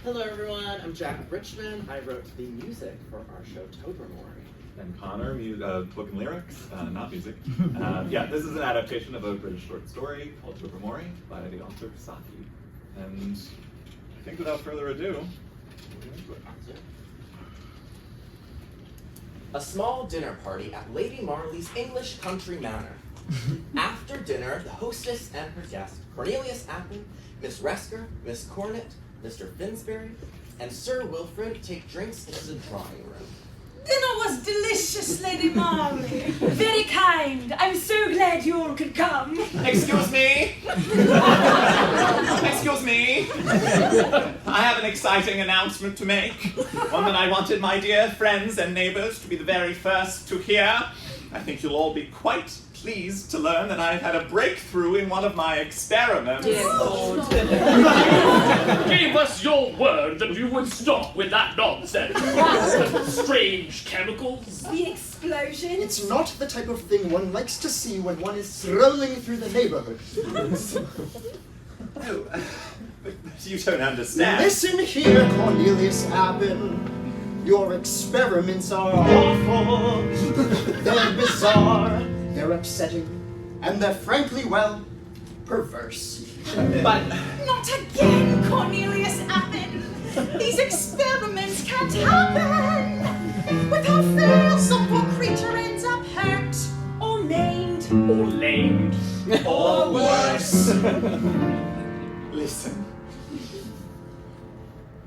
Hello everyone, I'm Jack Richman. I wrote the music for our show Tobermory. And Connor, book and lyrics, not music. Yeah, this is an adaptation of a British short story called Tobermory by the author Saki. And I think without further ado, we'll get into it. A small dinner party at Lady Marley's English country manor. After dinner, the hostess and her guest, Cornelius Appin, Miss Resker, Miss Cornett, Mr. Finsberry, and Sir Wilfrid take drinks into the drawing room. Dinner was delicious, Lady Marley. Very kind. I'm so glad you all could come. Excuse me. Excuse me. I have an exciting announcement to make. One that I wanted my dear friends and neighbors to be the very first to hear. I think you'll all be quite pleased to learn that I've had a breakthrough in one of my experiments. Dear Lord. Gave us your word that you would stop with that nonsense. Strange chemicals. The explosion. It's not the type of thing one likes to see when one is strolling through the neighborhood. Oh, but you don't understand. Listen here, Cornelius Appin. Your experiments are awful. They're bizarre, they're upsetting, and they're frankly, well, perverse. But Not again, Cornelius Appin. These experiments can't happen. Without fail, some poor creature ends up hurt or maimed. Or lamed. or worse. Listen.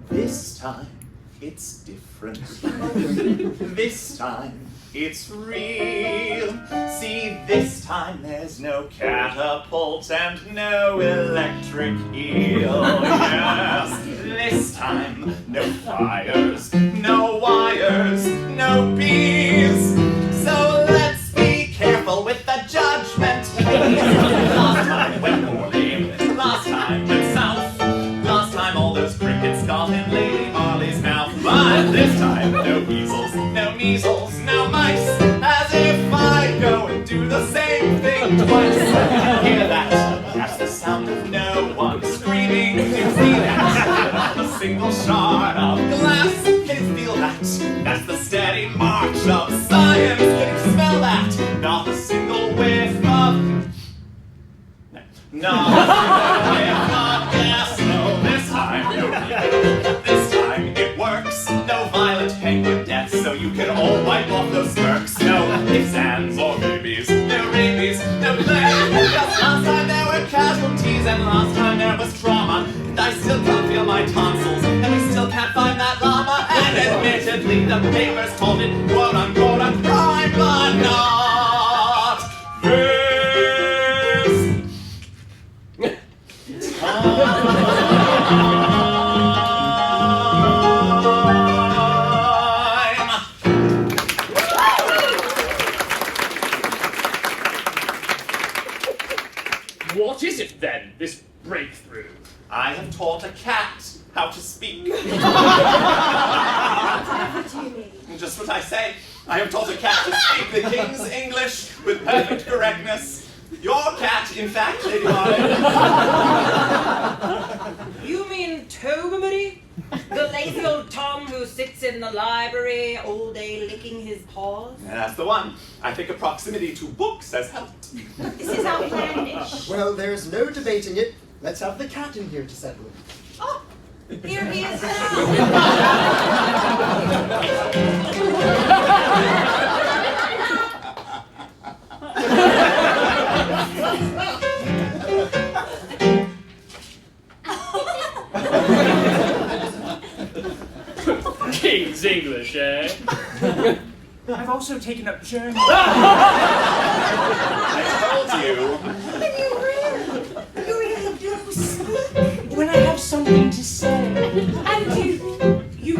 This time, it's different. This time, it's real. See, this time there's no catapult and no electric eel. Yes, this time, no fires, no wires, no bees. So let's be careful with the judgment. Last time went poorly. Last time went south. Last time all those crickets got in Lady Marley's mouth. But this time, no weasels, no measles, no mice. As if I'd go and do the same thing twice. Hear that? That's the sound of no one screaming. Do you see that? Not a single shard of glass. Can you feel that? That's the steady march of science. Can you smell that? Not a single whiff of... No, gas, no, this time, no. This time it works. No violent penguin deaths, so you can all wipe off those smirks. No ifs, ands, or maybes. No rabies, no plague. Just last time there were casualties, and last time there was trauma. And I still can't feel my tonsils, and we still can't find that llama. And admittedly, the papers called it quote-unquote a crime, but not this. What is it then, this breakthrough? I have taught a cat how to speak. Whatever do you mean? Just what I say. I have taught a cat to speak the King's English with perfect correctness. Your cat, in fact, Lady Marley. You mean Tobermory? The lazy old Tom who sits in the library all day licking his paws? That's the one. I think a proximity to books has helped. This is outlandish. Well, there's no debating it. Let's have the cat in here to settle it. Oh, here he is now. King's English, eh? I've also taken up German. I told you. You really do speak. When I have something to say. And you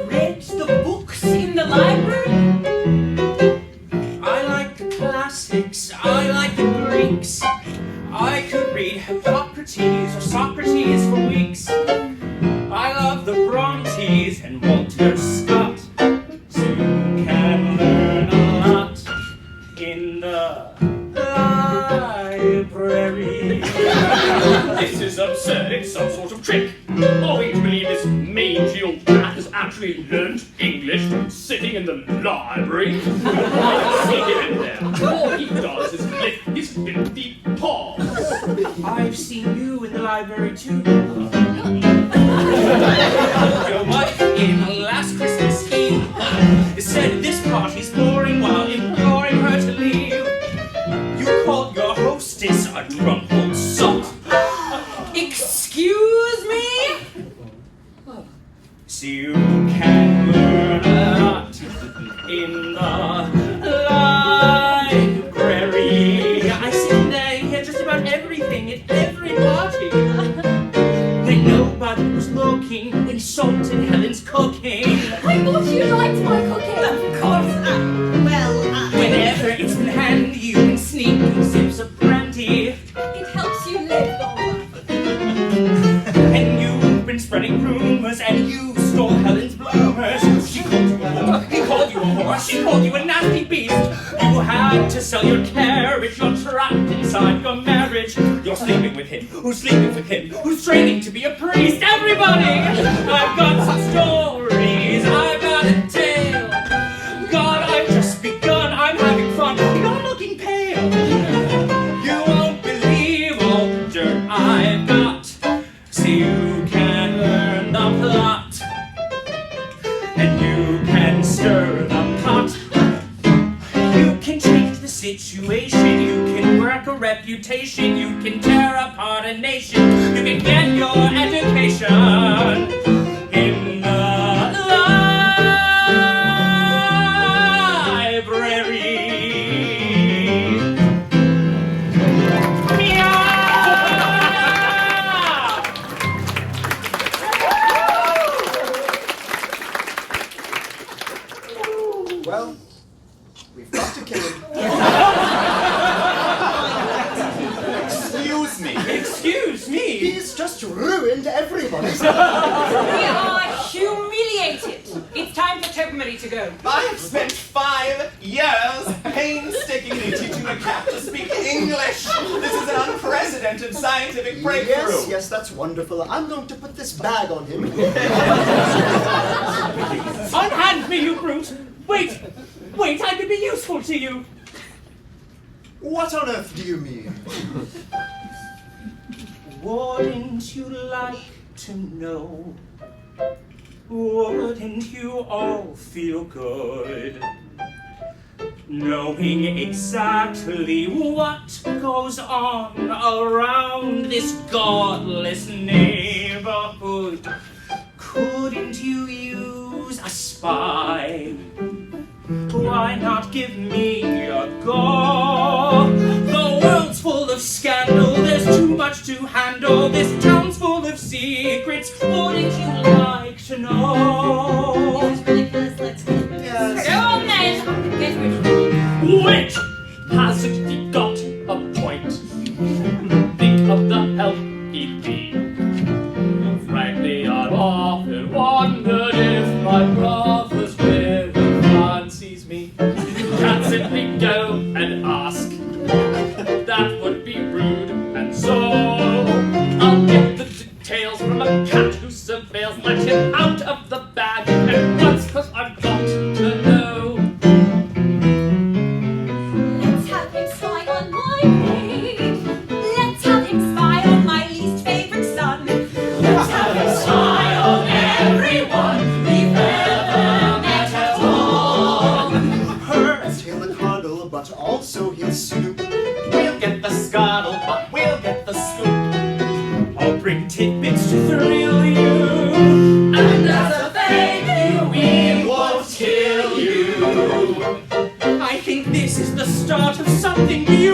read the books in the library? I like the classics. I like the Greeks. I could read Hippocrates or Socrates for weeks. I love the Brontes and Walter Scott. So you can learn a lot in the library. This is absurd. It's some sort of trick. Are we to believe this mangy old cat has actually learnt English sitting in the library? I see him in there. All he does is lick his filthy paws. I've seen you in the library too. Your wife in last Christmas Eve said this party's boring while imploring her to leave. You called your hostess a drunk old sot. Excuse me? So you can learn a lot in the library. I sit there and hear just about everything at every party. When nobody was looking, when salt and Helen's cooking. I thought you liked my cooking. Of course. Whenever it's in hand, you can sneak sips of brandy. It helps you live longer. And you've been spreading rumors, and you stole Helen's bloomers. She called you a whore, he called you a whore, she called you a nasty beast. You had to sell your carriage, you're trapped inside your marriage. You're sleeping with him, who's sleeping with him, who's training to be a priest. Everybody! I've got some stories, I've got a tale. God, I've just begun, I'm having fun, you're looking pale. You won't believe all the dirt I've got. So you can learn the plot, and you can stir the pot. You can change the situation, you can work a reputation, you can tear apart a nation, you can get your education in the library. Well, we've got to kill him. Excuse me. Excuse me. He's just ruined everybody. We are humiliated. It's time for Tobermory to go. I have spent 5 years painstakingly teaching a cat to speak English. This is an unprecedented scientific breakthrough. Yes, that's wonderful. I'm going to put this bag on him. Unhand me, you brute! Wait! Wait, I could be useful to you! What on earth do you mean? Wouldn't you like to know? Wouldn't you all feel good? Knowing exactly what goes on around this godless neighborhood. Couldn't you use a spy? Why not give me a go? The world's full of scandal, there's too much to handle. This town's full of secrets, wouldn't you like to know? It's ridiculous. Let's go. Yes. Go on then. Get rid of him. Wait! Hasn't he got a point? Think of the help he'd be. Frankly, I've often wondered if my brother's with him fancies me. Can't simply go and ask. That would be rude, and so I'll get the details from a cat who surveils. Let him out of the bag at once, 'cause I've got to know. Let's have him spy on my maid. Let's have him spy on my least favorite son. Let's have him spy on everyone we've ever met at all. Her tail a cuddle, but also he'll snoop. We'll get the scuttlebutt, we'll get the scoop. I'll bring tidbits to thrill you. And as a thank you, We won't kill you. I think this is the start of something beautiful.